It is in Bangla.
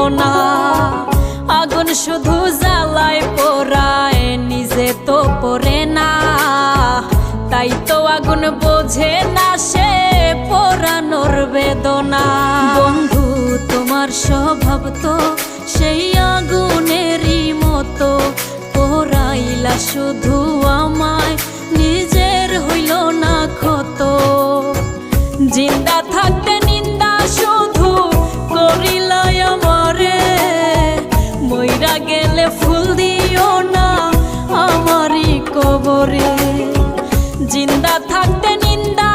বেদনা। আগুন শুধু জ্বালায় পোড়ায়, নিজে তো পড়ে না, তাই তো আগুন বোঝে না সে পোড়ানোর বেদনা। বন্ধু তোমার স্বভাব তো সেই আগুনেরই মতো, পোড়াইলা শুধু আমায়, নিজের হইল না ক্ষত। জিন্দা থাকতে নিন্দা শুধু করিলাই আমারে, মইরা গেলে ফুল দিও না আমারই কবরে। জিন্দা থাকতে নিন্দা